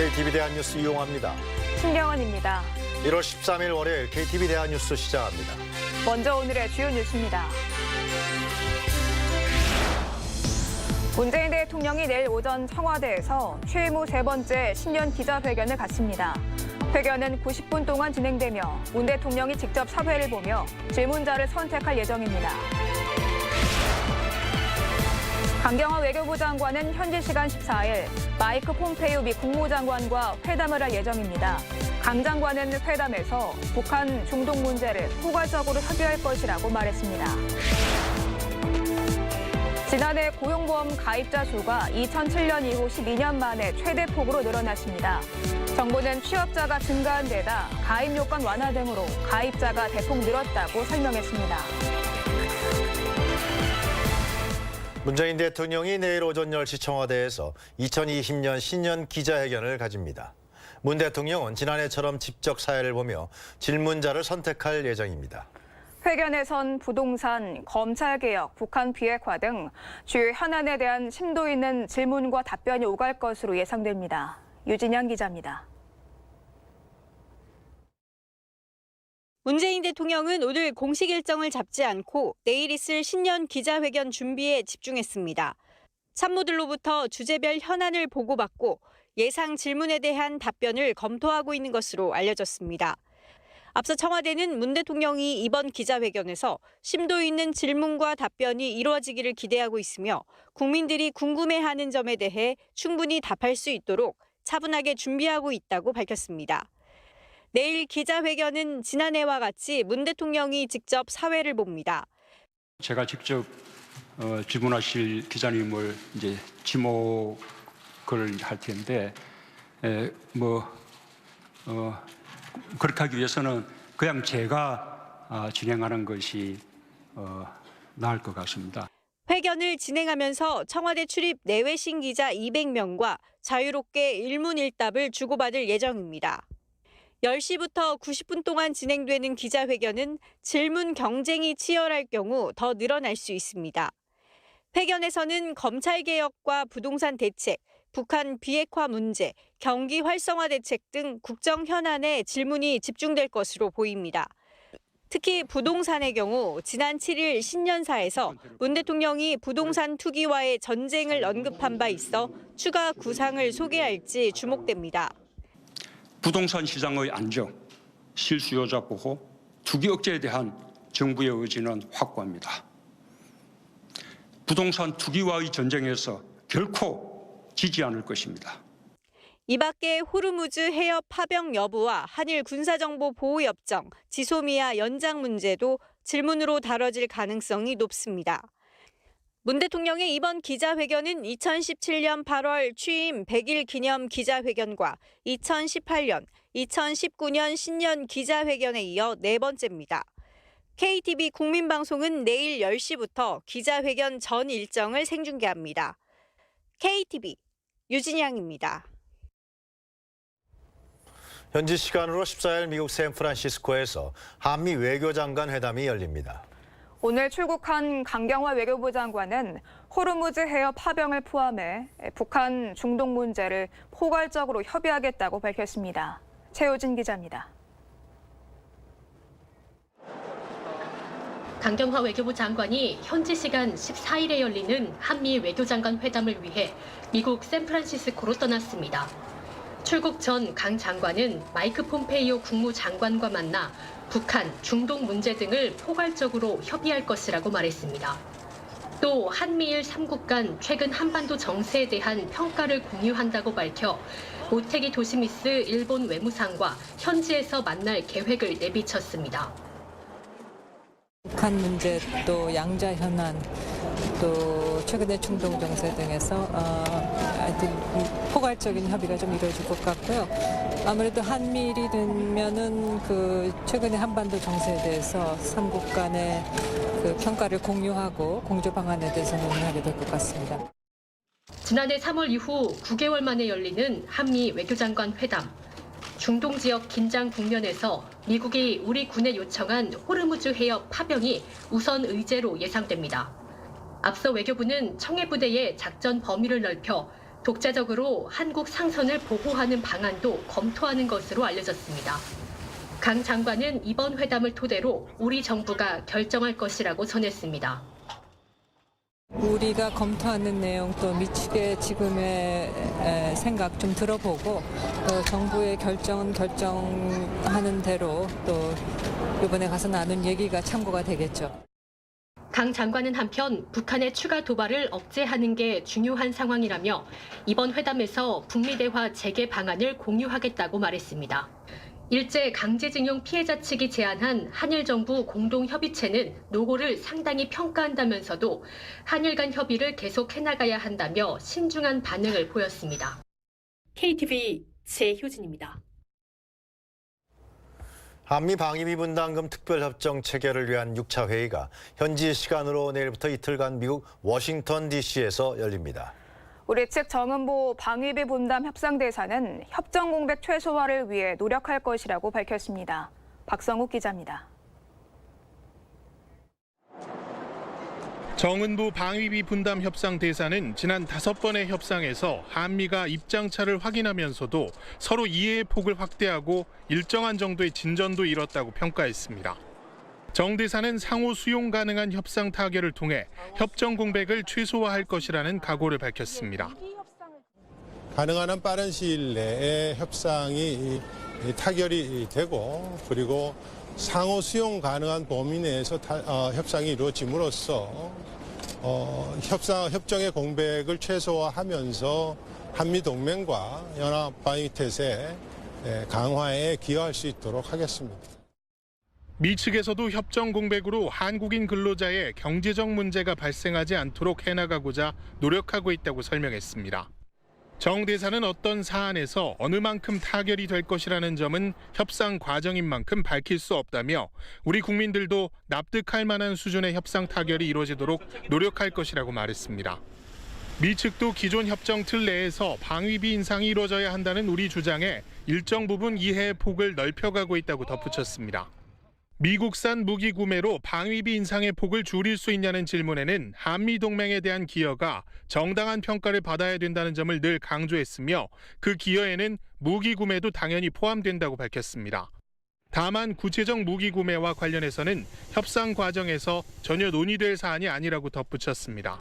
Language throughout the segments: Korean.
KTV 대한뉴스 이용합니다. 신경원입니다. 1월 13일 월요일 KTV 대한뉴스 시작합니다. 먼저 오늘의 주요 뉴스입니다. 문재인 대통령이 내일 오전 청와대에서 취임 후 세 번째 신년 기자회견을 갖습니다. 회견은 90분 동안 진행되며 문 대통령이 직접 사회를 보며 질문자를 선택할 예정입니다. 강경화 외교부 장관은 현지 시간 14일 마이크 폼페이오 미 국무장관과 회담을 할 예정입니다. 강 장관은 회담에서 북한 중동 문제를 포괄적으로 협의할 것이라고 말했습니다. 지난해 고용보험 가입자 수가 2007년 이후 12년 만에 최대폭으로 늘어났습니다. 정부는 취업자가 증가한 데다 가입 요건 완화 등으로 가입자가 대폭 늘었다고 설명했습니다. 문재인 대통령이 내일 오전 10시 청와대에서 2020년 신년 기자회견을 가집니다. 문 대통령은 지난해처럼 직접 사회를 보며 질문자를 선택할 예정입니다. 회견에선 부동산, 검찰개혁, 북한 비핵화 등 주요 현안에 대한 심도 있는 질문과 답변이 오갈 것으로 예상됩니다. 유진영 기자입니다. 문재인 대통령은 오늘 공식 일정을 잡지 않고 내일 있을 신년 기자회견 준비에 집중했습니다. 참모들로부터 주제별 현안을 보고받고 예상 질문에 대한 답변을 검토하고 있는 것으로 알려졌습니다. 앞서 청와대는 문 대통령이 이번 기자회견에서 심도 있는 질문과 답변이 이루어지기를 기대하고 있으며 국민들이 궁금해하는 점에 대해 충분히 답할 수 있도록 차분하게 준비하고 있다고 밝혔습니다. 내일 기자회견은 지난해와 같이 문 대통령이 직접 사회를 봅니다. 제가 직접 질문하실 기자님을 이제 지목을 할 텐데 그렇게 하기 위해서는 그냥 제가 진행하는 것이 나을 것 같습니다. 회견을 진행하면서 청와대 출입 내외신 기자 200명과 자유롭게 일문일답을 주고받을 예정입니다. 10시부터 90분 동안 진행되는 기자회견은 질문 경쟁이 치열할 경우 더 늘어날 수 있습니다. 회견에서는 검찰개혁과 부동산 대책, 북한 비핵화 문제, 경기 활성화 대책 등 국정 현안에 질문이 집중될 것으로 보입니다. 특히 부동산의 경우 지난 7일 신년사에서 문 대통령이 부동산 투기와의 전쟁을 언급한 바 있어 추가 구상을 소개할지 주목됩니다. 부동산 시장의 안정, 실수요자 보호, 투기 억제에 대한 정부의 의지는 확고합니다. 부동산 투기와의 전쟁에서 결코 지지 않을 것입니다. 이 밖에 호르무즈 해협 파병 여부와 한일 군사정보 보호협정, 지소미아 연장 문제도 질문으로 다뤄질 가능성이 높습니다. 문 대통령의 이번 기자회견은 2017년 8월 취임 100일 기념 기자회견과 2018년, 2019년 신년 기자회견에 이어 네 번째입니다. KTV 국민방송은 내일 10시부터 기자회견 전 일정을 생중계합니다. KTV 유진양입니다. 현지 시간으로 14일 미국 샌프란시스코에서 한미 외교장관 회담이 열립니다. 오늘 출국한 강경화 외교부 장관은 호르무즈 해협 파병을 포함해 북한 중동 문제를 포괄적으로 협의하겠다고 밝혔습니다. 최효진 기자입니다. 강경화 외교부 장관이 현지 시간 14일에 열리는 한미 외교장관 회담을 위해 미국 샌프란시스코로 떠났습니다. 출국 전 강 장관은 마이크 폼페이오 국무장관과 만나 북한, 중동 문제 등을 포괄적으로 협의할 것이라고 말했습니다. 또 한미일 3국 간 최근 한반도 정세에 대한 평가를 공유한다고 밝혀 모테기 도시미스 일본 외무상과 현지에서 만날 계획을 내비쳤습니다. 북한 문제 또 양자 현안 또 최근의 중동 정세 등에서 하여튼 포괄적인 협의가 좀 이루어질 것 같고요. 아무래도 한미일이 되면은 그 최근의 한반도 정세에 대해서 3국 간의 그 평가를 공유하고 공조 방안에 대해서 논의하게 될 것 같습니다. 지난해 3월 이후 9개월 만에 열리는 한미 외교장관 회담. 중동 지역 긴장 국면에서 미국이 우리 군에 요청한 호르무즈 해협 파병이 우선 의제로 예상됩니다. 앞서 외교부는 청해부대의 작전 범위를 넓혀 독자적으로 한국 상선을 보호하는 방안도 검토하는 것으로 알려졌습니다. 강 장관은 이번 회담을 토대로 우리 정부가 결정할 것이라고 전했습니다. 우리가 검토하는 내용 또 미치게 지금의 생각 좀 들어보고 또 정부의 결정은 결정하는 대로 또 이번에 가서 나눈 얘기가 참고가 되겠죠. 강 장관은 한편 북한의 추가 도발을 억제하는 게 중요한 상황이라며 이번 회담에서 북미 대화 재개 방안을 공유하겠다고 말했습니다. 일제 강제징용 피해자 측이 제안한 한일 정부 공동협의체는 노고를 상당히 평가한다면서도 한일 간 협의를 계속 해나가야 한다며 신중한 반응을 보였습니다. KTV 제효진입니다. 한미 방위비 분담금 특별협정 체결을 위한 6차 회의가 현지 시간으로 내일부터 이틀간 미국 워싱턴 DC에서 열립니다. 우리 측 정은보 방위비 분담 협상대사는 협정 공백 최소화를 위해 노력할 것이라고 밝혔습니다. 박성욱 기자입니다. 정은보 방위비 분담 협상 대사는 지난 5번의 협상에서 한미가 입장차를 확인하면서도 서로 이해의 폭을 확대하고 일정한 정도의 진전도 이뤘다고 평가했습니다. 정 대사는 상호 수용 가능한 협상 타결을 통해 협정 공백을 최소화할 것이라는 각오를 밝혔습니다. 가능한 한 빠른 시일 내에 협상이 타결이 되고 그리고 상호 수용 가능한 범위 내에서 협상이 이루어짐으로써 협정의 공백을 최소화하면서 한미동맹과 연합방위태세 강화에 기여할 수 있도록 하겠습니다. 미 측에서도 협정 공백으로 한국인 근로자의 경제적 문제가 발생하지 않도록 해나가고자 노력하고 있다고 설명했습니다. 정 대사는 어떤 사안에서 어느 만큼 타결이 될 것이라는 점은 협상 과정인 만큼 밝힐 수 없다며 우리 국민들도 납득할 만한 수준의 협상 타결이 이루어지도록 노력할 것이라고 말했습니다. 미 측도 기존 협정 틀 내에서 방위비 인상이 이루어져야 한다는 우리 주장에 일정 부분 이해의 폭을 넓혀가고 있다고 덧붙였습니다. 미국산 무기 구매로 방위비 인상의 폭을 줄일 수 있냐는 질문에는 한미동맹에 대한 기여가 정당한 평가를 받아야 된다는 점을 늘 강조했으며 그 기여에는 무기 구매도 당연히 포함된다고 밝혔습니다. 다만 구체적 무기 구매와 관련해서는 협상 과정에서 전혀 논의될 사안이 아니라고 덧붙였습니다.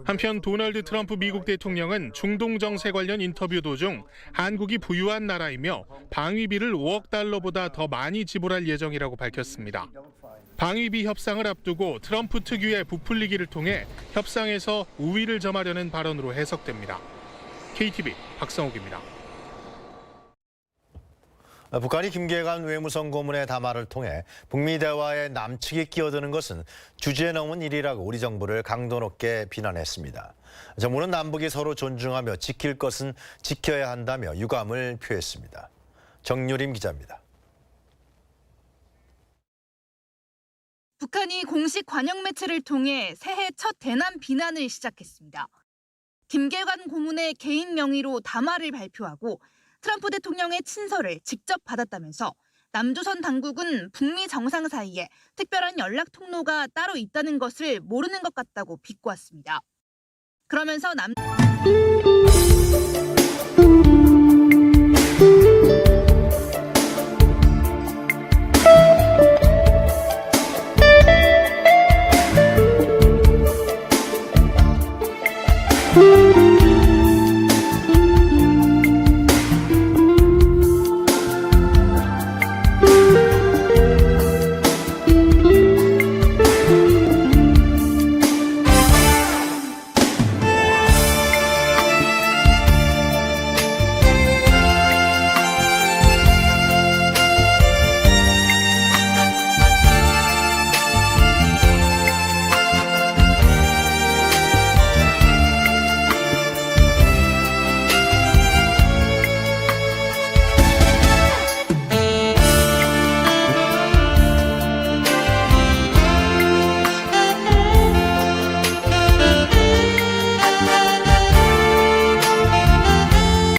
한편 도널드 트럼프 미국 대통령은 중동 정세 관련 인터뷰 도중 한국이 부유한 나라이며 방위비를 5억 달러보다 더 많이 지불할 예정이라고 밝혔습니다. 방위비 협상을 앞두고 트럼프 특유의 부풀리기를 통해 협상에서 우위를 점하려는 발언으로 해석됩니다. KTV 박성욱입니다. 북한이 김계관 외무성 고문의 담화를 통해 북미 대화에 남측이 끼어드는 것은 주제 넘은 일이라고 우리 정부를 강도 높게 비난했습니다. 정부는 남북이 서로 존중하며 지킬 것은 지켜야 한다며 유감을 표했습니다. 정유림 기자입니다. 북한이 공식 관영 매체를 통해 새해 첫 대남 비난을 시작했습니다. 김계관 고문의 개인 명의로 담화를 발표하고 트럼프 대통령의 친서를 직접 받았다면서 남조선 당국은 북미 정상 사이에 특별한 연락 통로가 따로 있다는 것을 모르는 것 같다고 비꼬았습니다. 그러면서 남